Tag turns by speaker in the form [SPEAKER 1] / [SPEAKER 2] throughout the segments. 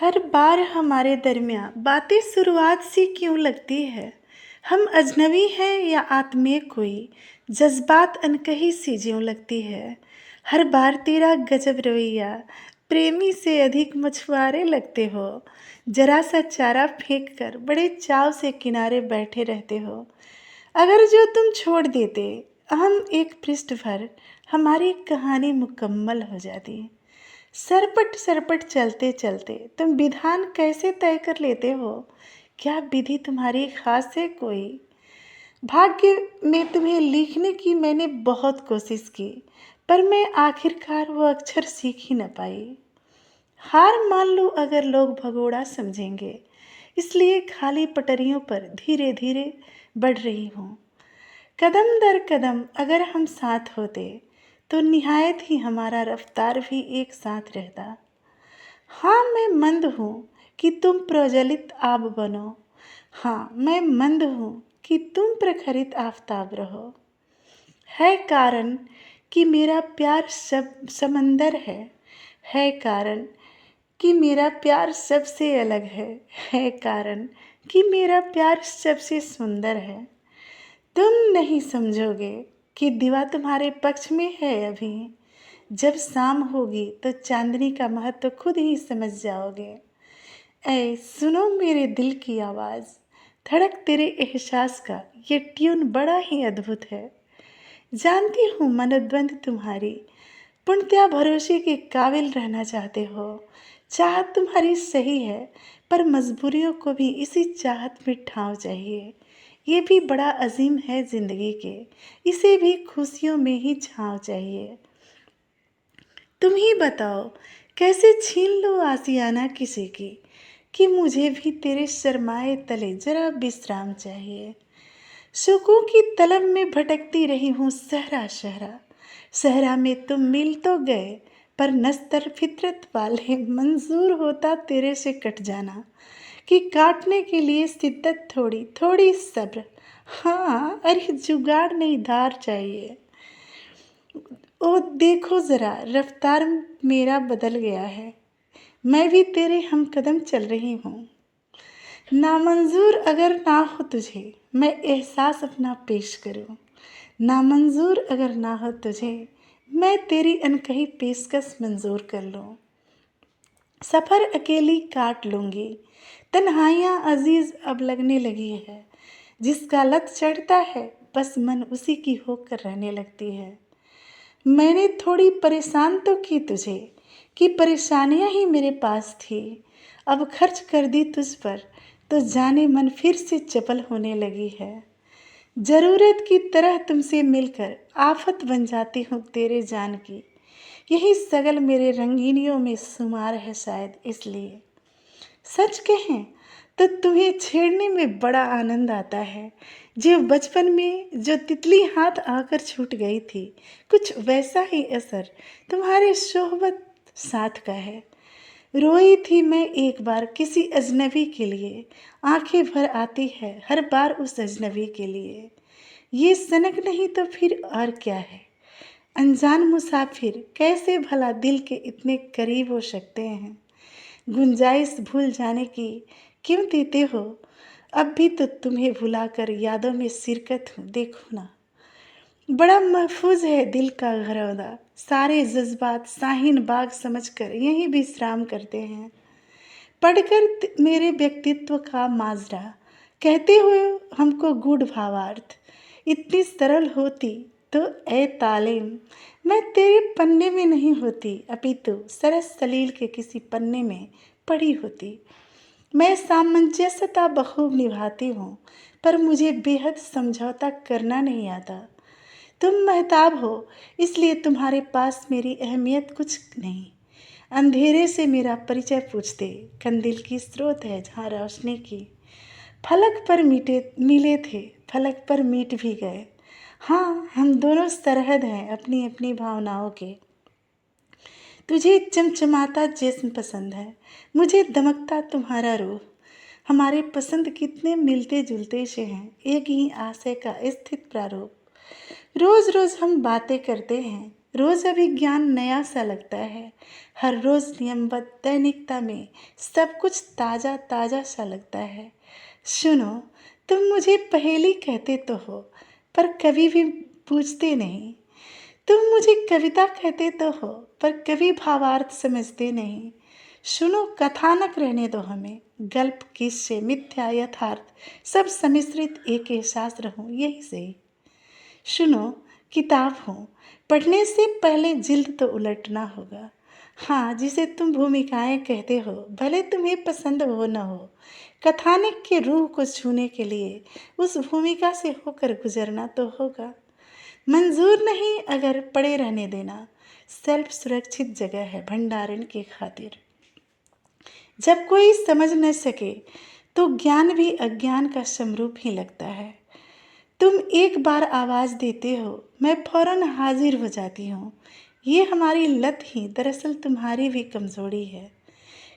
[SPEAKER 1] हर बार हमारे दरमियाँ बातें शुरुआत सी क्यों लगती है। हम अजनबी हैं या आत्मीय कोई जज्बात अनकही सी ज्यों लगती है। हर बार तेरा गजब रवैया प्रेमी से अधिक मछुआरे लगते हो। जरा सा चारा फेंक कर बड़े चाव से किनारे बैठे रहते हो। अगर जो तुम छोड़ देते हम एक पृष्ठ भर हमारी कहानी मुकम्मल हो जाती। सरपट सरपट चलते चलते तुम विधान कैसे तय कर लेते हो। क्या विधि तुम्हारी खास है कोई। भाग्य में तुम्हें लिखने की मैंने बहुत कोशिश की, पर मैं आखिरकार वो अक्षर सीख ही न पाई। हार मान लो अगर लोग भगोड़ा समझेंगे, इसलिए खाली पटरियों पर धीरे धीरे बढ़ रही हूँ। कदम दर कदम अगर हम साथ होते तो निहायत ही हमारा रफ्तार भी एक साथ रहता। हाँ मैं मंद हूँ कि तुम प्रज्वलित आब बनो। हाँ मैं मंद हूँ कि तुम प्रखरित आफताब रहो। है कारण कि मेरा प्यार सब समंदर है कारण कि मेरा प्यार सबसे अलग है कारण कि मेरा प्यार सबसे सुंदर है। तुम नहीं समझोगे कि दीवा तुम्हारे पक्ष में है अभी। जब शाम होगी तो चांदनी का महत्व खुद ही समझ जाओगे। ऐ सुनो मेरे दिल की आवाज़, धड़क तेरे एहसास का ये ट्यून बड़ा ही अद्भुत है। जानती हूँ मनोद्वंद तुम्हारी पूर्णतया भरोसे के काबिल रहना चाहते हो। चाहत तुम्हारी सही है, पर मजबूरियों को भी इसी चाहत में ठाव चाहिए। ये भी बड़ा अजीम है जिंदगी के, इसे भी खुशियों में ही छाँव चाहिए। तुम ही बताओ कैसे छीन लो आसियाना किसी की, कि मुझे भी तेरे शर्माए तले जरा विश्राम चाहिए। सुकून की तलब में भटकती रही हूँ सहरा शहरा। सहरा में तुम मिल तो गए, पर नस्तर फितरत वाले मंजूर होता तेरे से कट जाना, कि काटने के लिए शिद्दत थोड़ी थोड़ी सब्र। हाँ अरे जुगाड़ नहीं धार चाहिए। ओ देखो ज़रा रफ्तार मेरा बदल गया है, मैं भी तेरे हम कदम चल रही हूँ। नामंजूर अगर ना हो तुझे मैं एहसास अपना पेश करूँ। नामंजूर अगर ना हो तुझे मैं तेरी अनकही पेशकश मंजूर कर लूँ। सफ़र अकेली काट लूँगी, तन्हाइयाँ अजीज़ अब लगने लगी है। जिसका लत चढ़ता है बस मन उसी की होकर रहने लगती है। मैंने थोड़ी परेशान तो की तुझे, कि परेशानियां ही मेरे पास थी। अब खर्च कर दी तुझ पर तो जाने मन फिर से चपल होने लगी है। ज़रूरत की तरह तुमसे मिलकर आफत बन जाती हूँ तेरे जान की। यही सगल मेरे रंगीनियों में शुमार है शायद इसलिए। सच कहें तो तुम्हें छेड़ने में बड़ा आनंद आता है। जो बचपन में जो तितली हाथ आकर छूट गई थी, कुछ वैसा ही असर तुम्हारे सोहबत साथ का है। रोई थी मैं एक बार किसी अजनबी के लिए, आंखें भर आती है हर बार उस अजनबी के लिए। ये सनक नहीं तो फिर और क्या है। अनजान मुसाफिर कैसे भला दिल के इतने करीब हो सकते हैं। गुंजाइश भूल जाने की क्यों देते हो। अब भी तो तुम्हें भुलाकर यादों में शिरकत हूँ देखो ना। बड़ा महफूज है दिल का घरौंदा, सारे जज्बात शाहीन बाग समझकर यहीं विश्राम करते हैं। पढ़कर मेरे व्यक्तित्व का माजरा कहते हुए हमको गूढ़ भावार्थ। इतनी सरल होती तो ए तालीम मैं तेरे पन्ने में नहीं होती, अपितु सरस सलील के किसी पन्ने में पड़ी होती। मैं सामंजस्यता बखूब निभाती हूँ, पर मुझे बेहद समझौता करना नहीं आता। तुम महताब हो, इसलिए तुम्हारे पास मेरी अहमियत कुछ नहीं। अंधेरे से मेरा परिचय पूछते, कंदिल की स्रोत है जहाँ रोशनी की। फलक पर मिले थे, फलक पर मिट भी गए। हाँ हम दोनों सरहद हैं अपनी अपनी भावनाओं के। तुझे चमचमाता जिस्म पसंद है, मुझे दमकता तुम्हारा रूह। हमारे पसंद कितने मिलते जुलते से हैं, एक ही आशय का स्थित प्रारूप। रोज रोज हम बातें करते हैं, रोज़ अभिज्ञान नया सा लगता है। हर रोज़ नियमबद्ध दैनिकता में सब कुछ ताज़ा ताज़ा सा लगता है। सुनो, तुम मुझे पहेली कहते तो हो, पर कभी भी पूछते नहीं। तुम मुझे कविता कहते तो हो, पर कभी भावार्थ समझते नहीं। सुनो, कथानक रहने दो हमें, गल्प किस्से मिथ्या यथार्थ सब सम्मिश्रित एक एहसास रहूं, यही सही। सुनो, किताब हो, पढ़ने से पहले जिल्द तो उलटना होगा। हाँ, जिसे तुम भूमिकाएं कहते हो, भले तुम्हें पसंद हो न हो, कथानक के रूह को छूने के लिए उस भूमिका से होकर गुजरना तो होगा। मंजूर नहीं अगर पड़े रहने देना, सेल्फ सुरक्षित जगह है भंडारण की खातिर। जब कोई समझ न सके तो ज्ञान भी अज्ञान का समरूप ही लगता है। तुम एक बार आवाज़ देते हो, मैं फौरन हाजिर हो जाती हूँ। ये हमारी लत ही दरअसल तुम्हारी भी कमज़ोरी है।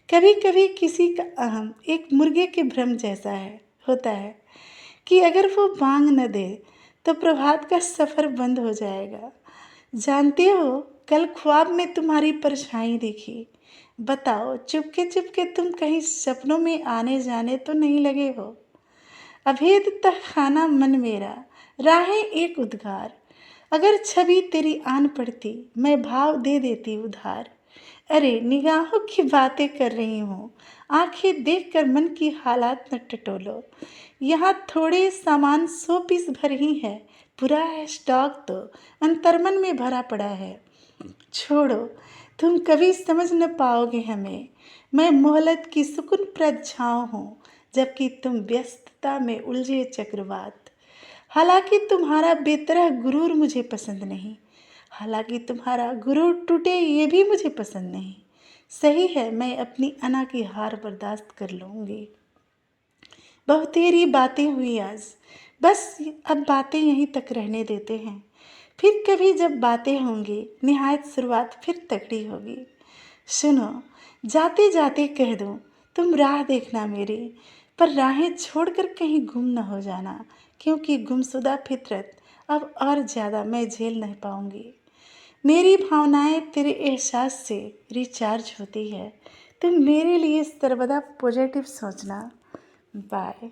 [SPEAKER 1] कभी कभी किसी का अहम एक मुर्गे के भ्रम जैसा होता है कि अगर वो बांग न दे तो प्रभात का सफ़र बंद हो जाएगा। जानते हो, कल ख्वाब में तुम्हारी परछाई देखी। बताओ, चुपके चुपके तुम कहीं सपनों में आने जाने तो नहीं लगे हो? अभेद तह खाना मन मेरा, राहें एक उद्गार। अगर छवि तेरी आन पड़ती, मैं भाव दे देती उधार। अरे निगाहों की बातें कर रही हूँ, आंखें देखकर मन की हालात न टटोलो। यहाँ थोड़े सामान 100 पीस भर ही है, पूरा है स्टॉक तो अंतर्मन में भरा पड़ा है। छोड़ो, तुम कभी समझ न पाओगे हमें। मैं मोहलत की सुकूनप्रद छाँव हूँ, जबकि तुम व्यस्तता में उलझे चक्रवात। हालांकि तुम्हारा बेतरह गुरूर मुझे पसंद नहीं, हालांकि तुम्हारा गुरूर टूटे ये भी मुझे पसंद नहीं। सही है, मैं अपनी अना की हार बर्दाश्त कर लूँगी। बहुतेरी बातें हुई आज, बस अब बातें यहीं तक रहने देते हैं। फिर कभी जब बातें होंगी, निहायत शुरुआत फिर तगड़ी होगी। सुनो, जाते जाते कह दूँ, तुम राह देखना मेरी, पर राहें छोड़कर कहीं गुम न हो जाना, क्योंकि गुमशुदा फितरत अब और ज़्यादा मैं झेल नहीं पाऊँगी। मेरी भावनाएं तेरे एहसास से रिचार्ज होती है। तुम मेरे लिए सर्वदा पॉजिटिव सोचना। बाय।